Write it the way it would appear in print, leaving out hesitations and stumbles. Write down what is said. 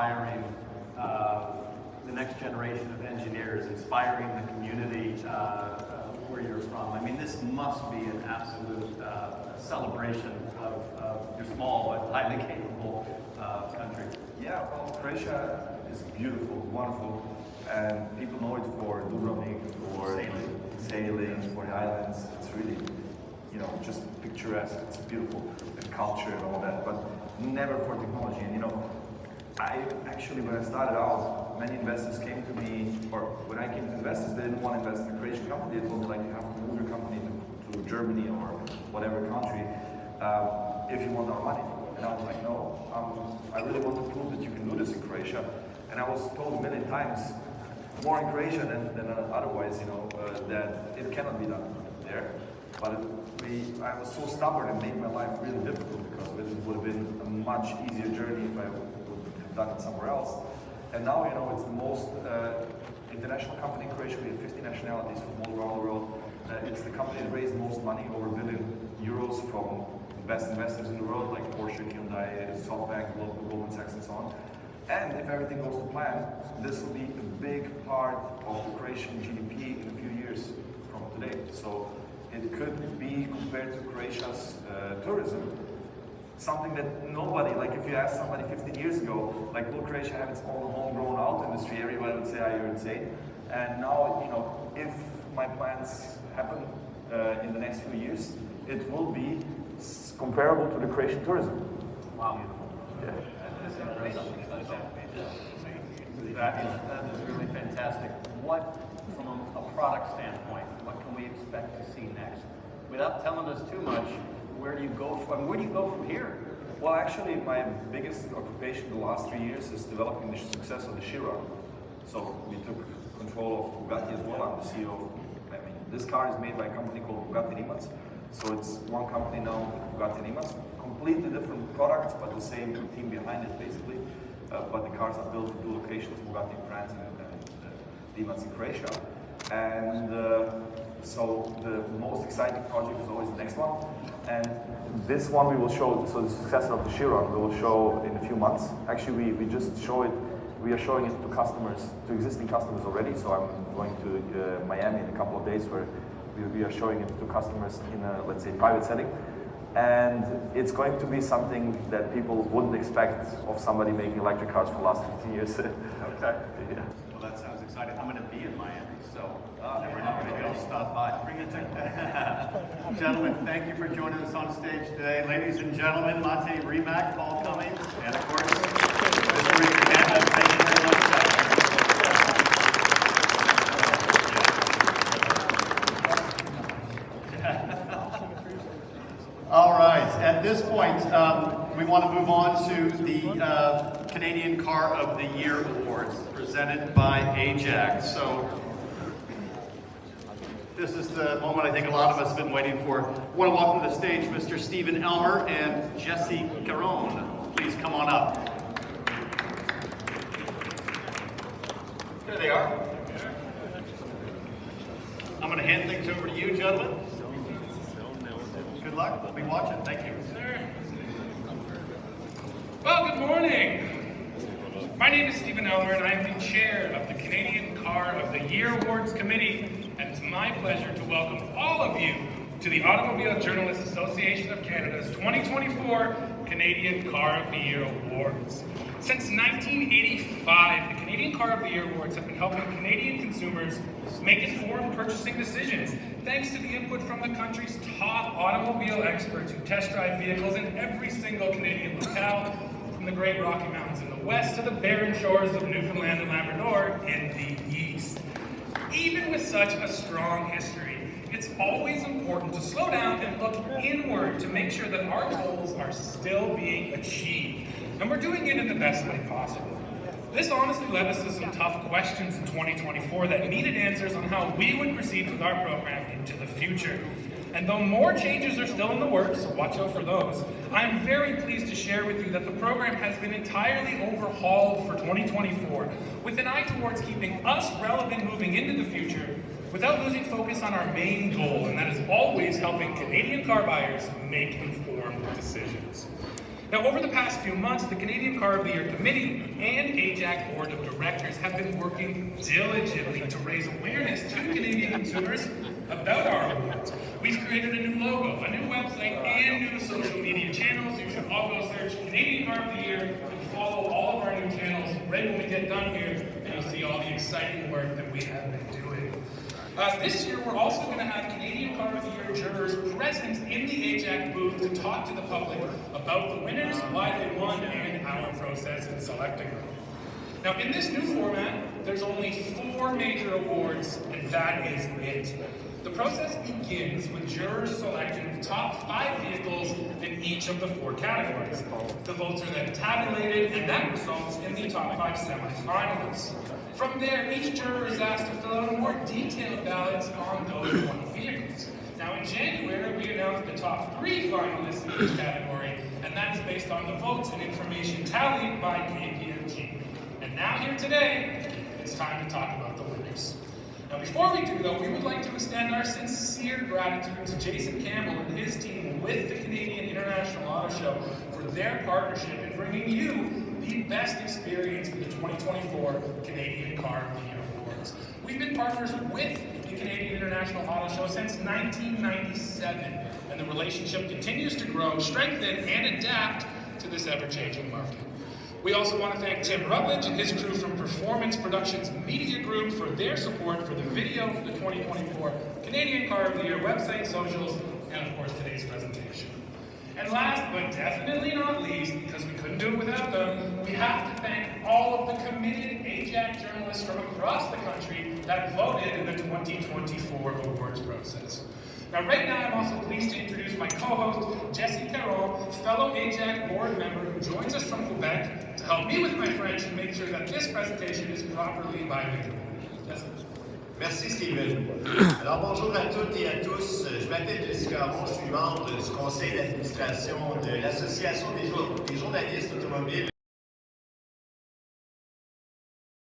inspiring the next generation of engineers, inspiring the community where you're from. I mean, this must be an absolute celebration of your small but highly capable country. Yeah, well, Croatia is beautiful, wonderful, and people know it for Dubrovnik, for sailing, for the islands. It's really, you know, just picturesque. It's beautiful, the culture and all that, but never for technology. And you know, I actually, when I started out, many investors came to me, or when I came to investors, they didn't want to invest in a Croatian company. They told me, like, you have to move your company to Germany or whatever country if you want our money. And I was like, no, I really want to prove that you can do this in Croatia. And I was told a million times, more in Croatia than otherwise, you know, that it cannot be done there. But I was so stubborn and made my life really difficult because it would have been a much easier journey if I would have done it somewhere else. And now, you know, it's the most international company in Croatia. We have 50 nationalities from all around the world. It's the company that raised most money, over €1 billion from the best investors in the world, like Porsche, Hyundai, SoftBank, Goldman Sachs, and so on. And if everything goes to plan, this will be a big part of the Croatian GDP in a few years from today. So it could be, compared to Croatia's tourism, something that nobody, like if you ask somebody 15 years ago, like, will Croatia have its own homegrown auto industry, everybody would say, oh, you're insane. And now, you know, if my plans happen in the next few years, it will be comparable to the Croatian tourism. Wow. Yeah. That is really fantastic. What, from a product standpoint, what can we expect to see next? Without telling us too much, where do you go from here? Well, actually, my biggest occupation the last 3 years is developing the success of the Chiron. So we took control of Bugatti as well. I'm the CEO. I mean, this car is made by a company called RIMAC. So it's one company now, Bugatti RIMAC. Completely different products, but the same team behind it, basically. But the cars are built in 2 locations, Bugatti in France and RIMAC in Croatia. And so the most exciting project is always the next one. And this one we will show, so the successor of the Chiron, we will show in a few months. Actually, we just show it, we are showing it to customers, to existing customers already. So I'm going to Miami in a couple of days where we are showing it to customers in a, let's say, private setting. And it's going to be something that people wouldn't expect of somebody making electric cars for the last 15 years. Okay. Yeah. Well, that sounds exciting. I'm going to be in Miami, so never know. Maybe I'll stop by. Bring it to Gentlemen, thank you for joining us on stage today. Ladies and gentlemen, Mate RIMAC, Paul Cummings, and of course, Mr. Rick Cannon. Thank you very much, guys. All right, at this point, we want to move on to the Canadian Car of the Year Awards presented by Ajax. So this is the moment I think a lot of us have been waiting for. I want to welcome to the stage Mr. Stephen Elmer and Jesse Caron. Please come on up. There they are. I'm going to hand things over to you, gentlemen. Good luck. We'll be watching. Thank you. Well, good morning. My name is Stephen Elmer, and I am the chair of the Canadian Car of the Year Awards Committee, and it's my pleasure to welcome all of you to the Automobile Journalists Association of Canada's 2024 Canadian Car of the Year Awards. Since 1985, the Canadian Car of the Year Awards have been helping Canadian consumers make informed purchasing decisions, thanks to the input from the country's top automobile experts who test drive vehicles in every single Canadian locale, from the Great Rocky Mountains in the west to the barren shores of Newfoundland and Labrador in the east. Even with such a strong history, it's always important to slow down and look inward to make sure that our goals are still being achieved, and we're doing it in the best way possible. This honestly led us to some tough questions in 2024 that needed answers on how we would proceed with our program into the future. And though more changes are still in the works, so watch out for those, I'm very pleased to share with you that the program has been entirely overhauled for 2024, with an eye towards keeping us relevant moving into the future, without losing focus on our main goal, and that is always helping Canadian car buyers make informed decisions. Now, over the past few months, the Canadian Car of the Year Committee and AJAC Board of Directors have been working diligently to raise awareness to Canadian consumers about our awards. We've created a new logo, a new website, and new social media channels. You should all go search Canadian Car of the Year and follow all of our new channels right when we get done here, and you'll see all the exciting work that we have been doing. This year, we're also going to have Canadian Car of the Year jurors present in the AJAC booth to talk to the public about the winners, why they won, and our process in selecting them. Now, in this new format, there's only 4 major awards, and that is it. The process begins with jurors selecting the top 5 vehicles in each of the 4 categories. The votes are then tabulated, and that results in the top 5 semi-finalists. From there, each juror is asked to fill out a more detailed ballots on those 20 vehicles. Now, in January, we announced the top 3 finalists in each category, and that is based on the votes and information tallied by KPMG. And now here today, it's time to talk about the winners. Now, before we do, though, we would like to extend our sincere gratitude to Jason Campbell and his team with the Canadian International Auto Show for their partnership in bringing you the best experience for the 2024 Canadian Car of the Year Awards. We've been partners with the Canadian International Auto Show since 1997, and the relationship continues to grow, strengthen, and adapt to this ever-changing market. We also want to thank Tim Rutledge and his crew from Performance Productions Media Group for their support for the video for the 2024 Canadian Car of the Year website, socials, and of course today's presentation. And last but definitely not least, because we couldn't do it without them, we have to thank all of the committed AJAC journalists from across the country that voted in the 2024 awards process. Now, right now, I'm also pleased to introduce my co-host, Jesse Caron, fellow AJAC board member who joins us from Quebec to help me with my French and make sure that this presentation is properly bilingual. Jesse. Merci Steven. Alors bonjour à toutes et à tous. Je m'appelle Jesse Caron, je suis membre du conseil d'administration de l'Association des journalistes automobiles.